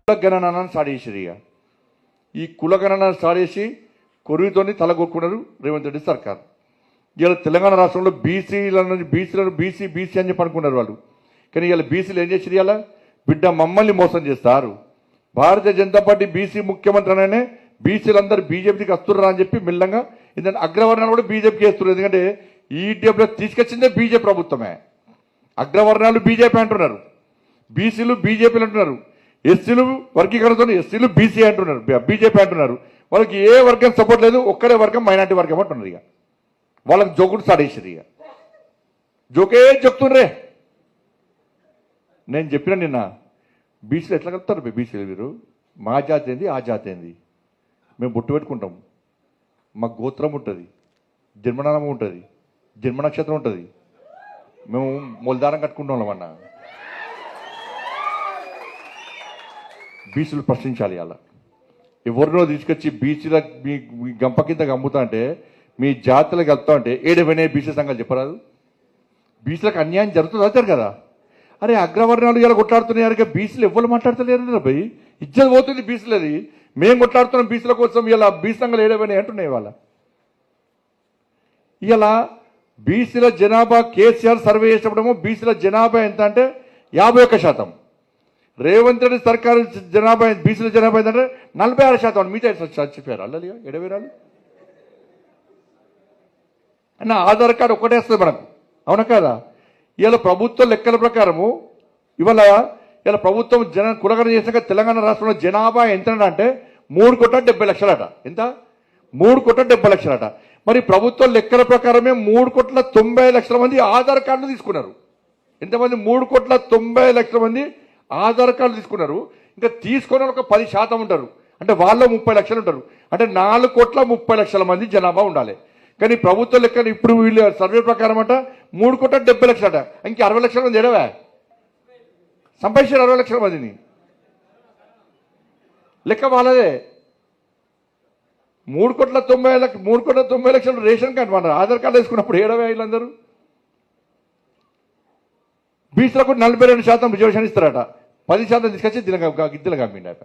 కులగణనను start చేసిరు. ఈ కులగణనను start చేసి కొరువుతోని తలగొక్కున్నారు రేవంత్ రెడ్డి సర్కార్. ఇలా తెలంగాణ రాష్ట్రంలో బీసీలను బీసీ అని చెప్పి అనుకున్నారు వాళ్ళు. కానీ ఇలా బీసీలు ఏం చేసిరు? ఇలా బిడ్డ మమ్మల్ని మోసం చేస్తారు. భారతీయ జనతా పార్టీ బీసీ ముఖ్యమంత్రి అనగానే బీసీలందరూ బీజేపీకి వస్తున్నారు అని చెప్పి మెల్లంగా ఇదని అగ్రవర్ణాలు కూడా బీజేపీకి వేస్తున్నారు. ఎందుకంటే ఈటీఎఫ్లో తీసుకొచ్చిందే బీజేపీ ప్రభుత్వమే. అగ్రవర్ణాలు బీజేపీ అంటున్నారు, బీసీలు బీజేపీలు అంటున్నారు, ఎస్సీలు వర్గీకరణతో ఎస్సీలు బీసీ అంటున్నారు, బీజేపీ అంటున్నారు. వాళ్ళకి ఏ వర్గం సపోర్ట్ లేదు, ఒక్కడే వర్గం మైనార్టీ వర్గం అంటున్నారు. ఇక వాళ్ళకి జోకుడు స్టార్ట్ చేసారు. ఇక జోకే చెప్తుండ్రే. నేను చెప్పిన నిన్న బీసీలు ఎట్లా కలుపుతారు? బీసీలు మీరు మా జాతి ఏంది, ఆ జాతి ఏంది? మేము బొట్టు పెట్టుకుంటాం, మాకు గోత్రం ఉంటుంది, జన్మనామం ఉంటుంది, జన్మ నక్షత్రం ఉంటుంది, మేము మూలధారం కట్టుకుంటాం అన్న. బీసీలు ప్రశ్నించాలి. అలా ఎవరినో తీసుకొచ్చి బీసీల మీ గంప కింద అమ్ముతా అంటే, మీ జాతులకు కలుపుతా అంటే ఏడవైనా బీసీ సంఘాలు చెప్పరాదు? బీసీలకు అన్యాయం జరుగుతుంది అవుతారు కదా. అరే అగ్రవర్ణాలు ఇలా కొట్లాడుతున్నాయి, బీసీలు ఎవరు మాట్లాడతలేరు పోయి ఇజ్జత్ పోతుంది బీసీలది. మేము కొట్లాడుతున్నాం బీసీల కోసం, ఇలా బీసీ సంఘాలు ఏడవైనా అంటున్నాయి. వాళ్ళ ఇలా బీసీల జనాభా కేసీఆర్ సర్వే చేసినప్పుడేమో బీసీల జనాభా ఎంత అంటే 51%. రేవంత్ రెడ్డి సర్కారు జనాభా బీసీల జనాభా ఏంటంటే 46%. మిగతా చచ్చిపోయారు అల్లలి ఎడవేరాలు అన్న. ఆధార్ కార్డు ఒక్కటే వస్తుంది మనకు, అవునా కదా? ఇవాళ ప్రభుత్వ లెక్కల ప్రకారము ఇలా ప్రభుత్వం కులగణ చేసాక తెలంగాణ రాష్ట్రంలో జనాభా ఎంత అంటే 3,70,00,000 ఎంత? 3,70,00,000. మరి ప్రభుత్వ లెక్కల ప్రకారమే 3,90,00,000 మంది ఆధార్ కార్డులు తీసుకున్నారు. ఎంతమంది? 3,90,00,000 మంది ఆధార్ కార్డులు తీసుకున్నారు. ఇంకా తీసుకున్న ఒక 10% ఉంటారు, అంటే వాళ్ళు 30 లక్షలు ఉంటారు, అంటే 4,30,00,000 మంది జనాభా ఉండాలి. కానీ ప్రభుత్వ లెక్కలు ఇప్పుడు వీళ్ళు సర్వే ప్రకారం అంట 3,70,00,000. ఇంక 60 లక్షల మంది ఎడవా సంపాదించారు. 60 లక్షల మందిని లెక్క వాళ్ళదే. 3,90,00,000 రేషన్ కార్డు మన ఆధార్ కార్డు వేసుకున్నప్పుడు ఏడవే వీళ్ళందరూ. బీసీలకు 42% రిజర్వేషన్ ఇస్తారట, 10% తీసుకొచ్చి గిద్దెలు కమ్మిండాక.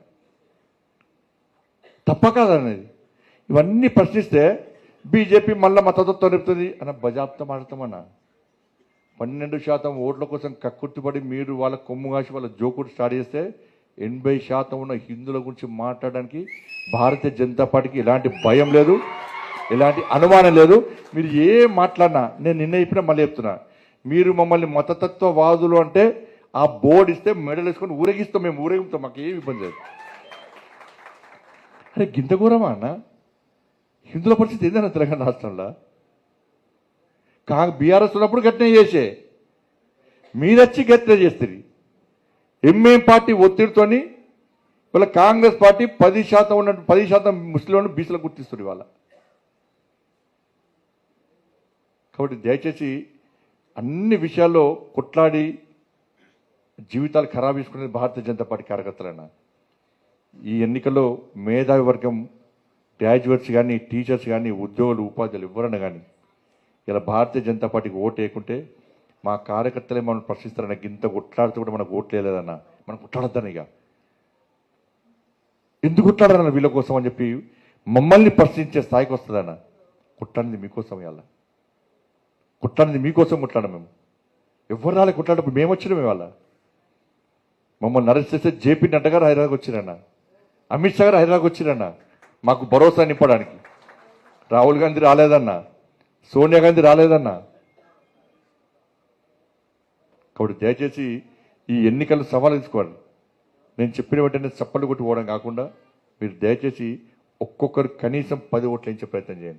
తప్ప కాదనేది. ఇవన్నీ ప్రశ్నిస్తే బీజేపీ మళ్ళీ మతతత్వం చెప్తుంది అన్న బజాప్తం ఆడతామన్నా. 12% ఓట్ల కోసం కక్కుర్తిపడి మీరు వాళ్ళ కొమ్ము కాసి వాళ్ళ జోకుడు స్టార్ట్ చేస్తే 80% ఉన్న హిందువుల గురించి మాట్లాడడానికి భారతీయ జనతా పార్టీకి ఎలాంటి భయం లేదు, ఎలాంటి అనుమానం లేదు. మీరు ఏం మాట్లాడినా నేను నిన్న చెప్పినా మళ్ళీ చెప్తున్నా, మీరు మమ్మల్ని మతతత్వవాదులు అంటే ఆ బోర్డు ఇస్తే మెడల్ వేసుకొని ఊరేగిస్తాం, మేము ఊరేగిస్తాం, మాకు ఏమి ఇబ్బంది లేదు. అరే గింత ఘోరమా అన్న? హిందువుల పరిస్థితి ఏందన్నా తెలంగాణ రాష్ట్రంలో? బీఆర్ఎస్ ఉన్నప్పుడు గట్టినే చేసే, మీరొచ్చి గట్టినే చేస్తుంది. ఎంఏం పార్టీ ఒత్తిడితోని వాళ్ళ కాంగ్రెస్ పార్టీ 10% ఉన్నట్టు 10% ముస్లింలను బీసీలకు గుర్తిస్తుంది వాళ్ళ. కాబట్టి దయచేసి అన్ని విషయాల్లో కొట్లాడి జీవితాలు ఖరాబ్ చేసుకునేది భారతీయ జనతా పార్టీ కార్యకర్తలైనా. ఈ ఎన్నికల్లో మేధావి వర్గం, గ్రాడ్యుయేట్స్ కానీ, టీచర్స్ కానీ, ఉద్యోగులు, ఉపాధ్యాయులు ఎవరన్నా కానీ ఇలా భారతీయ జనతా పార్టీకి ఓటు వేయకుంటే మా కార్యకర్తలే మనం ప్రశ్నిస్తారన్న. ఇంత కొట్లాడుతూ కూడా మనకు ఓట్లు వేయలేదన్న, మనం కొట్లాడద్దని. ఇక ఎందుకు కొట్లాడారన్న వీళ్ళ కోసం అని చెప్పి మమ్మల్ని ప్రశ్నించే స్థాయికి వస్తుందన్న. కొట్లాడింది మీకోసం, ఇవాళ కొట్లాడింది మీకోసం కొట్లాడం. మేము ఎవరు రాలే కొట్లాడప్పుడు మేము వచ్చినాం. ఇవాళ మమ్మల్ని అరెస్ట్ చేస్తే జేపీ నడ్డా గారు హైదరాబాద్ వచ్చిరన్న, అమిత్ షా గారు హైదరాబాద్ వచ్చిరన్న మాకు భరోసా నింపడానికి. రాహుల్ గాంధీ రాలేదన్న, సోనియా గాంధీ రాలేదన్న. కాబట్టి దయచేసి ఈ ఎన్నికలు సవాలు తీసుకోవాలి. నేను చెప్పిన వెంటనే చప్పట్లు కొట్టుకోవడం కాకుండా మీరు దయచేసి ఒక్కొక్కరు కనీసం 10 ఓట్లు వేయించే ప్రయత్నం చేయండి.